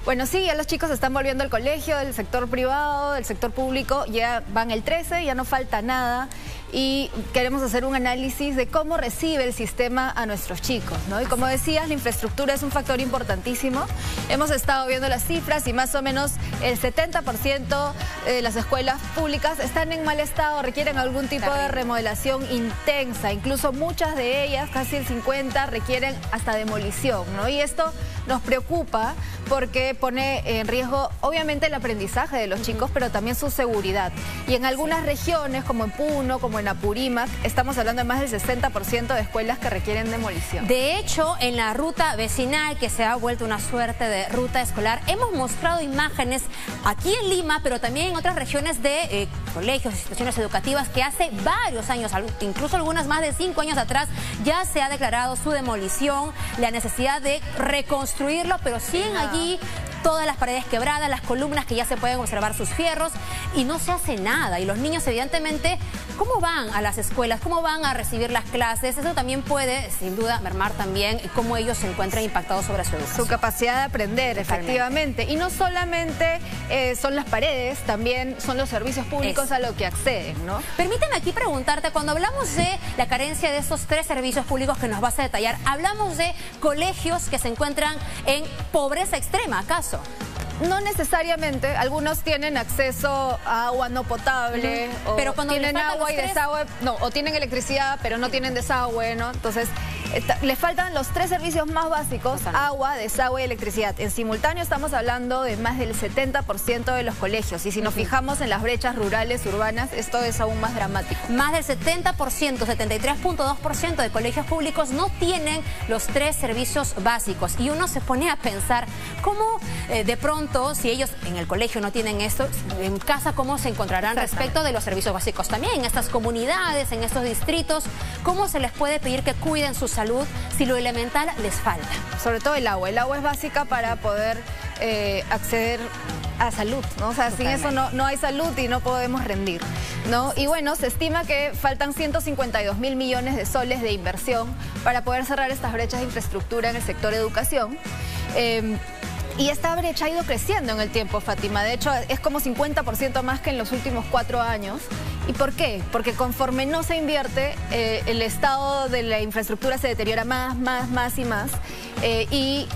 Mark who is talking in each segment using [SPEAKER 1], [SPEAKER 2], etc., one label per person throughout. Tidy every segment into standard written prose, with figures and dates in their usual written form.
[SPEAKER 1] Bueno, sí, ya los chicos están volviendo al colegio, del sector privado, del sector público, ya van el 13, ya no falta nada y queremos hacer un análisis de cómo recibe el sistema a nuestros chicos, ¿no? Y como decías, la infraestructura es un factor importantísimo. Hemos estado viendo las cifras y más o menos el 70% de las escuelas públicas están en mal estado, requieren algún tipo de remodelación intensa, incluso muchas de ellas, casi el 50%, requieren hasta demolición, ¿no? Y esto nos preocupa porque pone en riesgo obviamente el aprendizaje de los chicos, pero también su seguridad. Y en algunas regiones, como en Puno, como en Apurímac, estamos hablando de más del 60% de escuelas que requieren demolición.
[SPEAKER 2] De hecho, en la ruta vecinal, que se ha vuelto una suerte de ruta escolar, hemos mostrado imágenes aquí en Lima, pero también en otras regiones de colegios, instituciones educativas, que hace varios años, incluso algunas más de 5 años atrás, ya se ha declarado su demolición, la necesidad de reconstruirlo, pero siguen allí todas las paredes quebradas, las columnas que ya se pueden observar sus fierros y no se hace nada. Y los niños evidentemente, ¿cómo van a las escuelas? ¿Cómo van a recibir las clases? Eso también puede, sin duda, mermar también cómo ellos se encuentran impactados sobre su educación.
[SPEAKER 1] Su capacidad de aprender, efectivamente. Y no solamente son las paredes, también son los servicios públicos a lo que acceden, ¿no?
[SPEAKER 2] Permíteme aquí preguntarte, cuando hablamos de la carencia de estos 3 servicios públicos que nos vas a detallar, ¿hablamos de colegios que se encuentran en pobreza extrema, acaso?
[SPEAKER 1] No necesariamente, algunos tienen acceso a agua no potable, o
[SPEAKER 2] pero cuando
[SPEAKER 1] tienen agua y desagüe, no, o tienen electricidad pero no tienen desagüe, ¿no? Entonces, les faltan los 3 servicios más básicos, agua, desagüe y electricidad. En simultáneo estamos hablando de más del 70% de los colegios, y si nos fijamos en las brechas rurales, urbanas, esto es aún más dramático.
[SPEAKER 2] Más del 70%, 73.2% de colegios públicos no tienen los 3 servicios básicos, y uno se pone a pensar cómo de pronto, si ellos en el colegio no tienen esto, en casa cómo se encontrarán respecto de los servicios básicos también, en estas comunidades, en estos distritos, cómo se les puede pedir que cuiden su salud si lo elemental les falta.
[SPEAKER 1] Sobre todo el agua es básica para poder acceder a salud, ¿no? O sea, sin eso no hay salud y no podemos rendir, ¿no? Y bueno, se estima que faltan 152.000 millones de soles de inversión para poder cerrar estas brechas de infraestructura en el sector educación. Y esta brecha ha ido creciendo en el tiempo, Fátima. De hecho, es como 50% más que en los últimos 4 años. ¿Y por qué? Porque conforme no se invierte, el estado de la infraestructura se deteriora más y más. Y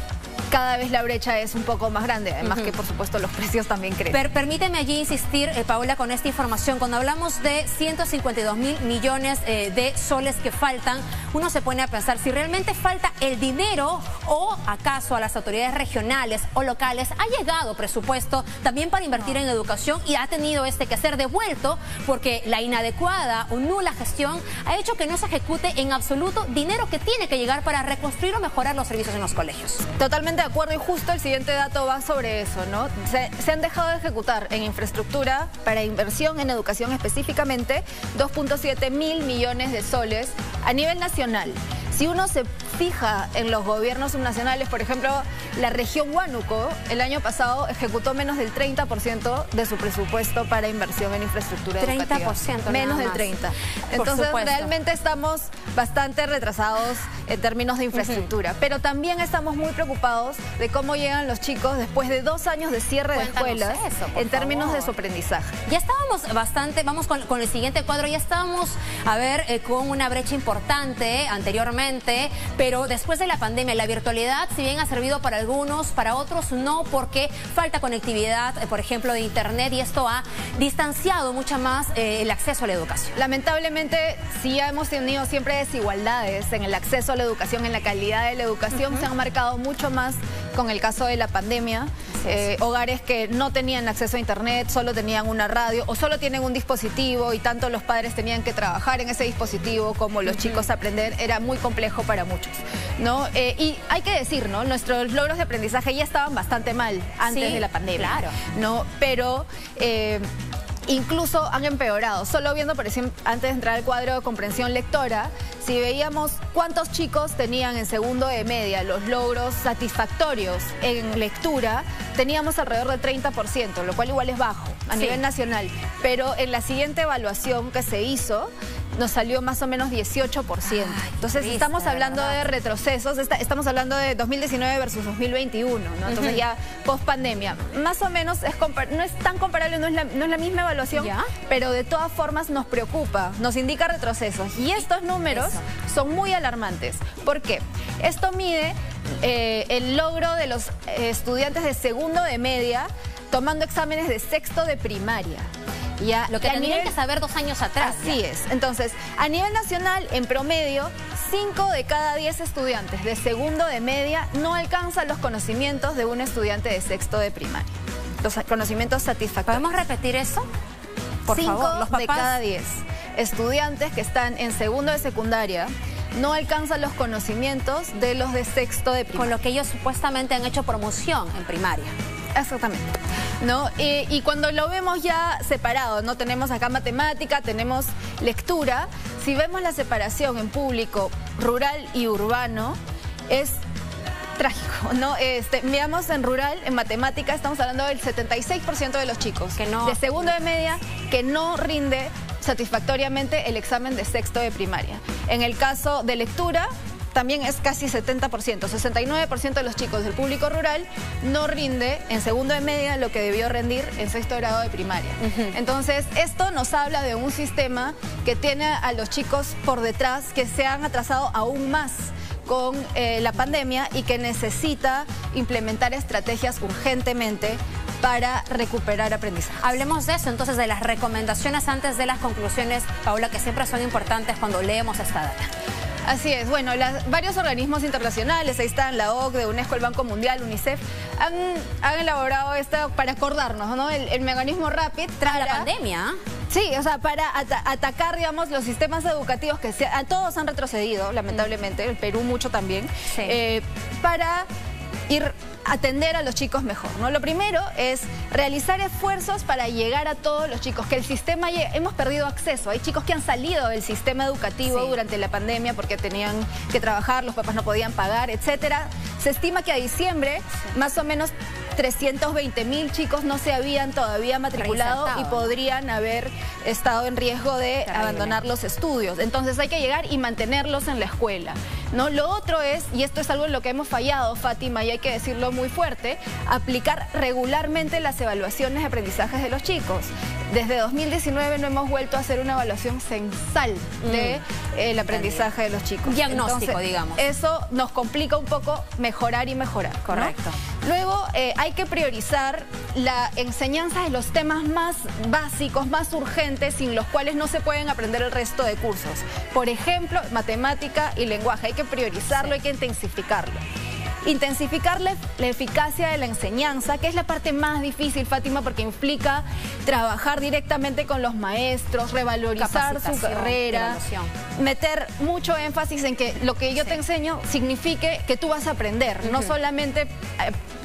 [SPEAKER 1] cada vez la brecha es un poco más grande, además que por supuesto los precios también crecen.
[SPEAKER 2] Permíteme allí insistir, Paola, con esta información. Cuando hablamos de 152.000 millones de soles que faltan, uno se pone a pensar si realmente falta el dinero o acaso a las autoridades regionales o locales ha llegado presupuesto también para invertir en educación y ha tenido que ser devuelto porque la inadecuada o nula gestión ha hecho que no se ejecute en absoluto dinero que tiene que llegar para reconstruir o mejorar los servicios en los colegios.
[SPEAKER 1] Totalmente de acuerdo, y justo el siguiente dato va sobre eso, ¿no? Se han dejado de ejecutar en infraestructura para inversión en educación específicamente 2.7 mil millones de soles a nivel nacional. Si uno se fija en los gobiernos subnacionales, por ejemplo, la región Huánuco el año pasado ejecutó menos del 30% de su presupuesto para inversión en infraestructura educativa.
[SPEAKER 2] 30%.
[SPEAKER 1] Menos del 30%. Entonces, realmente estamos bastante retrasados en términos de infraestructura. Pero también estamos muy preocupados de cómo llegan los chicos después de 2 años de cierre de escuelas en términos de su aprendizaje.
[SPEAKER 2] Ya estábamos bastante, vamos con el siguiente cuadro, ya estábamos, con una brecha importante anteriormente, pero después de la pandemia, la virtualidad, si bien ha servido para algunos, para otros no, porque falta conectividad, por ejemplo, de internet, y esto ha distanciado mucho más el acceso a la educación.
[SPEAKER 1] Lamentablemente, sí hemos tenido siempre desigualdades en el acceso a la educación, en la calidad de la educación, se han marcado mucho más con el caso de la pandemia. Hogares que no tenían acceso a internet, solo tenían una radio o solo tienen un dispositivo, y tanto los padres tenían que trabajar en ese dispositivo como los chicos aprender, era muy complejo para muchos, ¿no? Y hay que decir, ¿no? Nuestros logros de aprendizaje ya estaban bastante mal antes de la pandemia,
[SPEAKER 2] claro,
[SPEAKER 1] ¿no? Pero incluso han empeorado. Solo viendo, por ejemplo, antes de entrar al cuadro de comprensión lectora, si veíamos cuántos chicos tenían en segundo de media los logros satisfactorios en lectura, teníamos alrededor del 30%, lo cual igual es bajo a nivel nacional. Pero en la siguiente evaluación que se hizo, nos salió más o menos 18%. Entonces estamos hablando de retrocesos, estamos hablando de 2019 versus 2021, ¿no? Entonces ya post pandemia, más o menos no es tan comparable, no es la misma evaluación, pero de todas formas nos preocupa, nos indica retrocesos. Y estos números son muy alarmantes. ¿Por qué? Esto mide el logro de los estudiantes de segundo de media tomando exámenes de sexto de primaria. Ya,
[SPEAKER 2] lo que tendrían que saber 2 años atrás.
[SPEAKER 1] Así es. Entonces, a nivel nacional, en promedio, 5 de cada 10 estudiantes de segundo de media no alcanzan los conocimientos de un estudiante de sexto de primaria. Los conocimientos satisfactorios.
[SPEAKER 2] ¿Podemos repetir eso? Por favor, los papás
[SPEAKER 1] de cada 10 estudiantes que están en segundo de secundaria no alcanzan los conocimientos de los de sexto de primaria.
[SPEAKER 2] Con lo que ellos supuestamente han hecho promoción en primaria.
[SPEAKER 1] Exactamente. ¿No? Y cuando lo vemos ya separado, ¿no? Tenemos acá matemática, tenemos lectura. Si vemos la separación en público, rural y urbano, es trágico, ¿no? Veamos en rural, en matemática, estamos hablando del 76% de los chicos de segundo de media que no rinde satisfactoriamente el examen de sexto de primaria. En el caso de lectura, también es casi 70%, 69% de los chicos del público rural no rinde en segundo de media lo que debió rendir en sexto grado de primaria. Entonces, esto nos habla de un sistema que tiene a los chicos por detrás, que se han atrasado aún más con la pandemia y que necesita implementar estrategias urgentemente para recuperar aprendizaje.
[SPEAKER 2] Hablemos de eso, entonces, de las recomendaciones antes de las conclusiones, Paola, que siempre son importantes cuando leemos esta data.
[SPEAKER 1] Así es, bueno, varios organismos internacionales, ahí están la OCDE, UNESCO, el Banco Mundial, UNICEF, han elaborado esto para acordarnos, ¿no? El mecanismo RAPID
[SPEAKER 2] tras la pandemia.
[SPEAKER 1] Sí, o sea, para atacar, digamos, los sistemas educativos que todos han retrocedido, lamentablemente, el Perú mucho también, para atender a los chicos mejor, ¿no? Lo primero es realizar esfuerzos para llegar a todos los chicos, que el sistema hemos perdido acceso. Hay chicos que han salido del sistema educativo durante la pandemia porque tenían que trabajar, los papás no podían pagar, etcétera. Se estima que a diciembre más o menos 320.000 chicos no se habían todavía matriculado y podrían haber estado en riesgo de abandonar los estudios. Entonces hay que llegar y mantenerlos en la escuela, ¿no? Lo otro es, y esto es algo en lo que hemos fallado, Fátima, y hay que decirlo muy fuerte, aplicar regularmente las evaluaciones de aprendizajes de los chicos. Desde 2019 no hemos vuelto a hacer una evaluación censal del aprendizaje de los chicos.
[SPEAKER 2] Diagnóstico,
[SPEAKER 1] entonces,
[SPEAKER 2] digamos.
[SPEAKER 1] Eso nos complica un poco mejorar y mejorar, ¿no?
[SPEAKER 2] Correcto.
[SPEAKER 1] Luego hay que priorizar la enseñanza de los temas más básicos, más urgentes, sin los cuales no se pueden aprender el resto de cursos. Por ejemplo, matemática y lenguaje. Hay que priorizarlo, hay que intensificarlo. Intensificar la eficacia de la enseñanza, que es la parte más difícil, Fátima, porque implica trabajar directamente con los maestros, revalorizar su carrera, meter mucho énfasis en que lo que yo te enseño signifique que tú vas a aprender, no solamente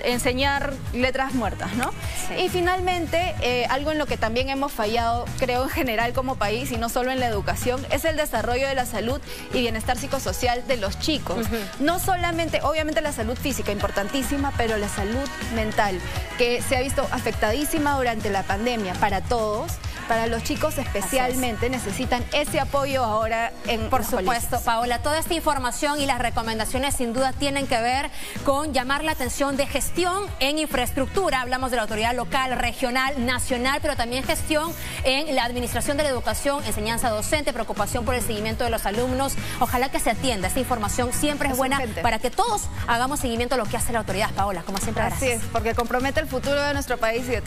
[SPEAKER 1] enseñar letras muertas, ¿no? Y finalmente, algo en lo que también hemos fallado, creo, en general como país, y no solo en la educación, es el desarrollo de la salud y bienestar psicosocial de los chicos. No solamente, obviamente la salud física, importantísima, pero la salud mental, que se ha visto afectadísima durante la pandemia para todos. Para los chicos especialmente necesitan ese apoyo ahora en
[SPEAKER 2] Por supuesto, Paola, toda esta información y las recomendaciones sin duda tienen que ver con llamar la atención de gestión en infraestructura. Hablamos de la autoridad local, regional, nacional, pero también gestión en la administración de la educación, enseñanza docente, preocupación por el seguimiento de los alumnos. Ojalá que se atienda. Esta información siempre es buena para que todos hagamos seguimiento a lo que hace la autoridad. Paola, como siempre, gracias.
[SPEAKER 1] Así es, porque compromete el futuro de nuestro país y de